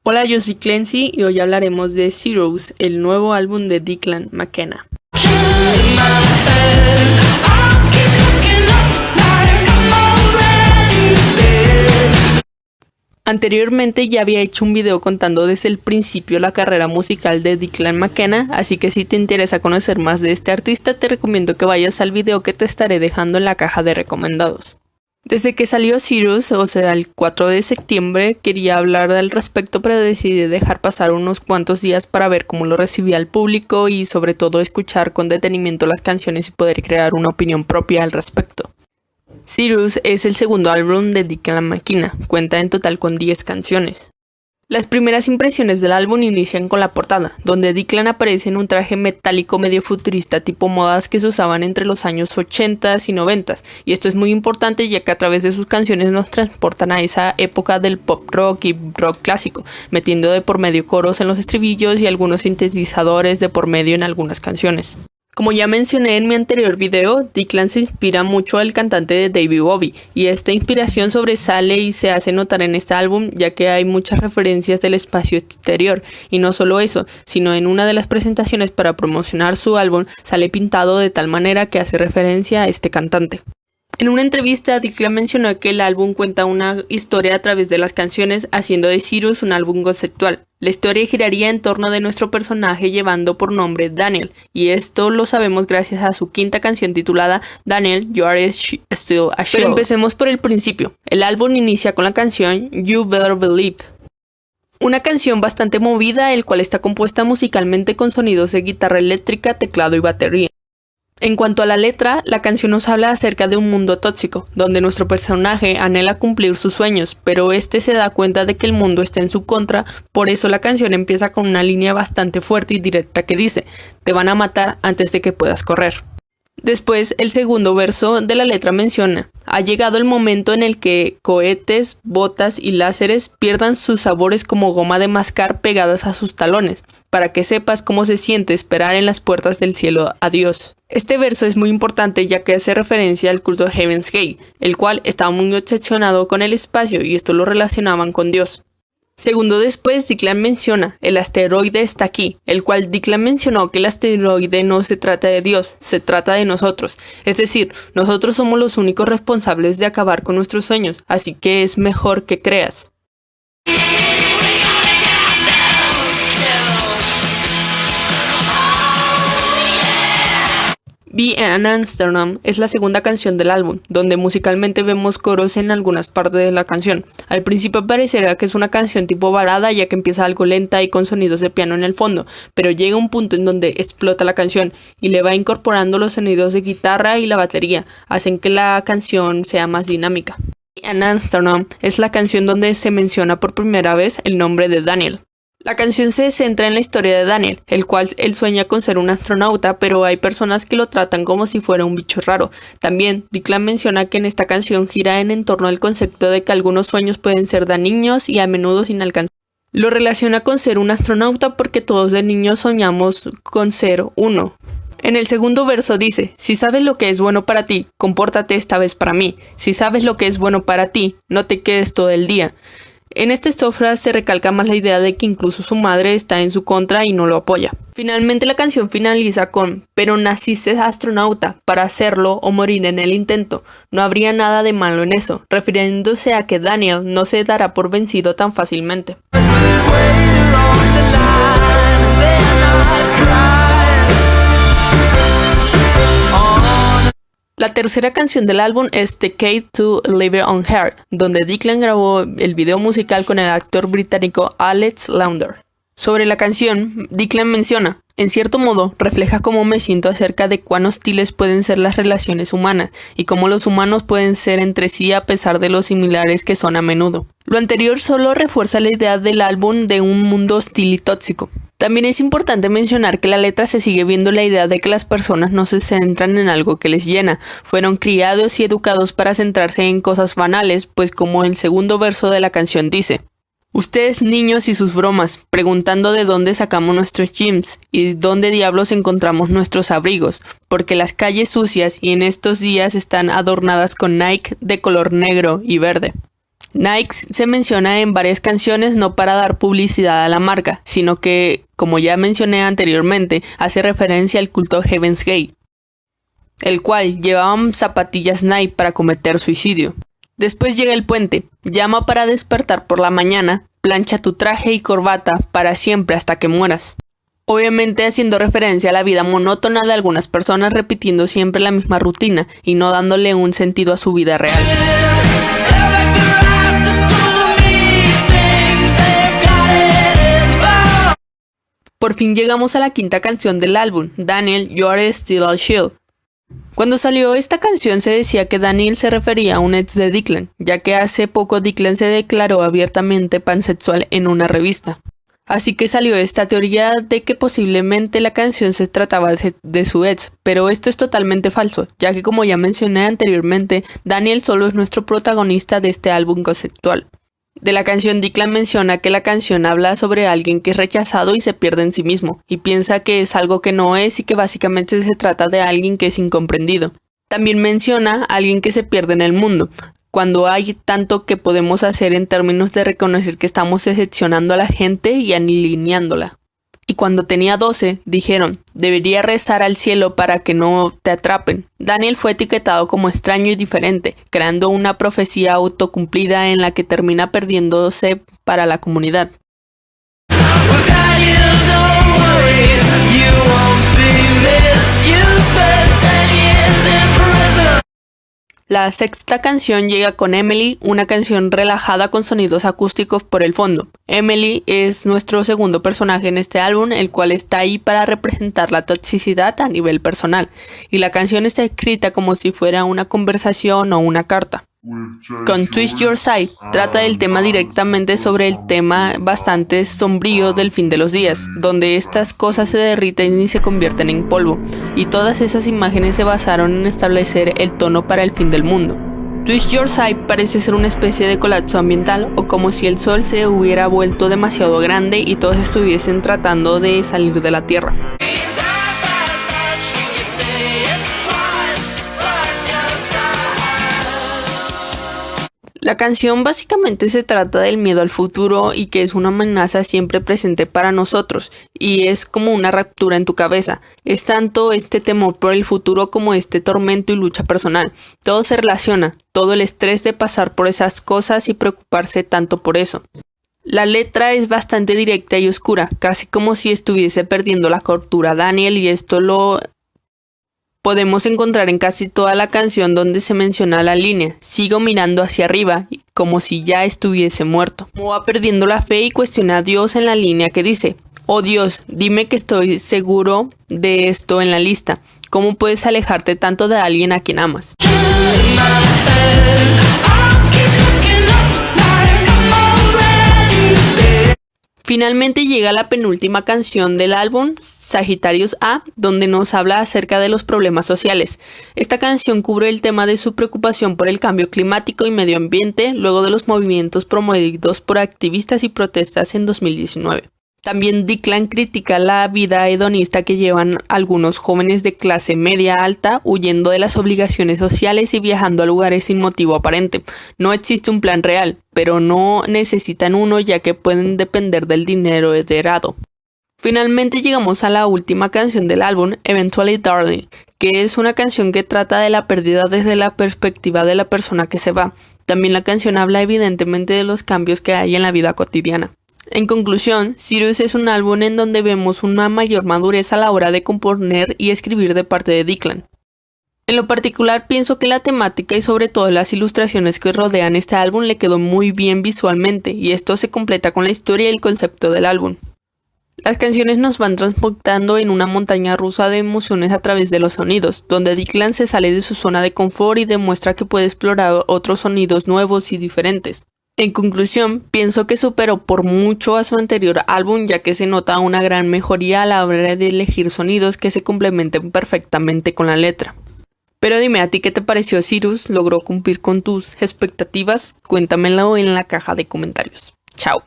Hola, yo soy Clancy y hoy hablaremos de Zeros, el nuevo álbum de Declan McKenna. Anteriormente ya había hecho un video contando desde el principio la carrera musical de Declan McKenna, así que si te interesa conocer más de este artista te recomiendo que vayas al video que te estaré dejando en la caja de recomendados. Desde que salió Zeros, o sea el 4 de septiembre, quería hablar al respecto, pero decidí dejar pasar unos cuantos días para ver cómo lo recibía el público y sobre todo escuchar con detenimiento las canciones y poder crear una opinión propia al respecto. Zeros es el segundo álbum de Declan McKenna, cuenta en total con 10 canciones. Las primeras impresiones del álbum inician con la portada, donde Declan aparece en un traje metálico medio futurista tipo modas que se usaban entre los años 80 y 90, y esto es muy importante ya que a través de sus canciones nos transportan a esa época del pop rock y rock clásico, metiendo de por medio coros en los estribillos y algunos sintetizadores de por medio en algunas canciones. Como ya mencioné en mi anterior video, Declan se inspira mucho al cantante de David Bowie, y esta inspiración sobresale y se hace notar en este álbum ya que hay muchas referencias del espacio exterior, y no solo eso, sino en una de las presentaciones para promocionar su álbum sale pintado de tal manera que hace referencia a este cantante. En una entrevista, Declan mencionó que el álbum cuenta una historia a través de las canciones, haciendo de Zeros un álbum conceptual. La historia giraría en torno de nuestro personaje llevando por nombre Daniel, y esto lo sabemos gracias a su quinta canción titulada Daniel, You Are Still a Shell. Pero empecemos por el principio. El álbum inicia con la canción You Better Believe. Una canción bastante movida, el cual está compuesta musicalmente con sonidos de guitarra eléctrica, teclado y batería. En cuanto a la letra, la canción nos habla acerca de un mundo tóxico, donde nuestro personaje anhela cumplir sus sueños, pero este se da cuenta de que el mundo está en su contra, por eso la canción empieza con una línea bastante fuerte y directa que dice: te van a matar antes de que puedas correr. Después, el segundo verso de la letra menciona: ha llegado el momento en el que cohetes, botas y láseres pierdan sus sabores como goma de mascar pegadas a sus talones, para que sepas cómo se siente esperar en las puertas del cielo a Dios. Este verso es muy importante ya que hace referencia al culto de Heaven's Gate, el cual estaba muy obsesionado con el espacio y esto lo relacionaban con Dios. Segundo después, Declan menciona: el asteroide está aquí, el cual Declan mencionó que el asteroide no se trata de Dios, se trata de nosotros. Es decir, nosotros somos los únicos responsables de acabar con nuestros sueños, así que es mejor que creas. Be an Amsterdam es la segunda canción del álbum, donde musicalmente vemos coros en algunas partes de la canción. Al principio parecerá que es una canción tipo balada ya que empieza algo lenta y con sonidos de piano en el fondo, pero llega un punto en donde explota la canción y le va incorporando los sonidos de guitarra y la batería, hacen que la canción sea más dinámica. Be an Amsterdam es la canción donde se menciona por primera vez el nombre de Daniel. La canción se centra en la historia de Daniel, el cual él sueña con ser un astronauta, pero hay personas que lo tratan como si fuera un bicho raro. También, Declan menciona que en esta canción gira en torno al concepto de que algunos sueños pueden ser de niños y a menudo inalcanzables. Lo relaciona con ser un astronauta porque todos de niños soñamos con ser uno. En el segundo verso dice: si sabes lo que es bueno para ti, compórtate esta vez para mí. Si sabes lo que es bueno para ti, no te quedes todo el día. En esta estrofa se recalca más la idea de que incluso su madre está en su contra y no lo apoya. Finalmente la canción finaliza con: pero naciste astronauta, para hacerlo o morir en el intento. No habría nada de malo en eso, refiriéndose a que Daniel no se dará por vencido tan fácilmente. La tercera canción del álbum es The Key to Live on Her, donde Declan grabó el video musical con el actor británico Alex Launder. Sobre la canción, Declan menciona: en cierto modo, refleja cómo me siento acerca de cuán hostiles pueden ser las relaciones humanas y cómo los humanos pueden ser entre sí a pesar de lo similares que son a menudo. Lo anterior solo refuerza la idea del álbum de un mundo hostil y tóxico. También es importante mencionar que la letra se sigue viendo la idea de que las personas no se centran en algo que les llena, fueron criados y educados para centrarse en cosas banales, pues como el segundo verso de la canción dice: ustedes niños y sus bromas, preguntando de dónde sacamos nuestros gyms y dónde diablos encontramos nuestros abrigos, porque las calles sucias y en estos días están adornadas con Nike de color negro y verde. Nike se menciona en varias canciones no para dar publicidad a la marca, sino que, como ya mencioné anteriormente, hace referencia al culto Heaven's Gate, el cual llevaban zapatillas Nike para cometer suicidio. Después llega el puente, llama para despertar por la mañana, plancha tu traje y corbata para siempre hasta que mueras. Obviamente haciendo referencia a la vida monótona de algunas personas repitiendo siempre la misma rutina y no dándole un sentido a su vida real. Por fin llegamos a la quinta canción del álbum, Daniel, You Are Still a Shield. Cuando salió esta canción se decía que Daniel se refería a un ex de Declan, ya que hace poco Declan se declaró abiertamente pansexual en una revista. Así que salió esta teoría de que posiblemente la canción se trataba de su ex, pero esto es totalmente falso, ya que como ya mencioné anteriormente, Daniel solo es nuestro protagonista de este álbum conceptual. De la canción, Declan menciona que la canción habla sobre alguien que es rechazado y se pierde en sí mismo, y piensa que es algo que no es y que básicamente se trata de alguien que es incomprendido. También menciona a alguien que se pierde en el mundo, cuando hay tanto que podemos hacer en términos de reconocer que estamos decepcionando a la gente y alineándola. Y cuando tenía 12, dijeron, debería rezar al cielo para que no te atrapen. Daniel fue etiquetado como extraño y diferente, creando una profecía autocumplida en la que termina perdiéndose para la comunidad. La sexta canción llega con Emily, una canción relajada con sonidos acústicos por el fondo. Emily es nuestro segundo personaje en este álbum, el cual está ahí para representar la toxicidad a nivel personal, y la canción está escrita como si fuera una conversación o una carta. Con Twist Your Side trata el tema directamente sobre el tema bastante sombrío del fin de los días, donde estas cosas se derriten y se convierten en polvo, y todas esas imágenes se basaron en establecer el tono para el fin del mundo. Twist Your Side parece ser una especie de colapso ambiental, o como si el sol se hubiera vuelto demasiado grande y todos estuviesen tratando de salir de la tierra. La canción básicamente se trata del miedo al futuro y que es una amenaza siempre presente para nosotros, y es como una ruptura en tu cabeza. Es tanto este temor por el futuro como este tormento y lucha personal. Todo se relaciona, todo el estrés de pasar por esas cosas y preocuparse tanto por eso. La letra es bastante directa y oscura, casi como si estuviese perdiendo la cordura Daniel, y esto lo podemos encontrar en casi toda la canción, donde se menciona la línea, sigo mirando hacia arriba, como si ya estuviese muerto. Como va perdiendo la fe y cuestiona a Dios en la línea que dice, oh Dios, dime que estoy seguro de esto en la lista. ¿Cómo puedes alejarte tanto de alguien a quien amas? Finalmente llega la penúltima canción del álbum, Sagittarius A, donde nos habla acerca de los problemas sociales. Esta canción cubre el tema de su preocupación por el cambio climático y medio ambiente luego de los movimientos promovidos por activistas y protestas en 2019. También Declan critica la vida hedonista que llevan algunos jóvenes de clase media alta huyendo de las obligaciones sociales y viajando a lugares sin motivo aparente. No existe un plan real, pero no necesitan uno ya que pueden depender del dinero heredado. Finalmente llegamos a la última canción del álbum, Eventually Darling, que es una canción que trata de la pérdida desde la perspectiva de la persona que se va. También la canción habla evidentemente de los cambios que hay en la vida cotidiana. En conclusión, Cyrus es un álbum en donde vemos una mayor madurez a la hora de componer y escribir de parte de Declan. En lo particular, pienso que la temática y sobre todo las ilustraciones que rodean este álbum le quedó muy bien visualmente, y esto se completa con la historia y el concepto del álbum. Las canciones nos van transportando en una montaña rusa de emociones a través de los sonidos, donde Declan se sale de su zona de confort y demuestra que puede explorar otros sonidos nuevos y diferentes. En conclusión, pienso que superó por mucho a su anterior álbum, ya que se nota una gran mejoría a la hora de elegir sonidos que se complementen perfectamente con la letra. Pero dime, ¿a ti qué te pareció Cyrus? ¿Logró cumplir con tus expectativas? Cuéntamelo en la caja de comentarios. Chao.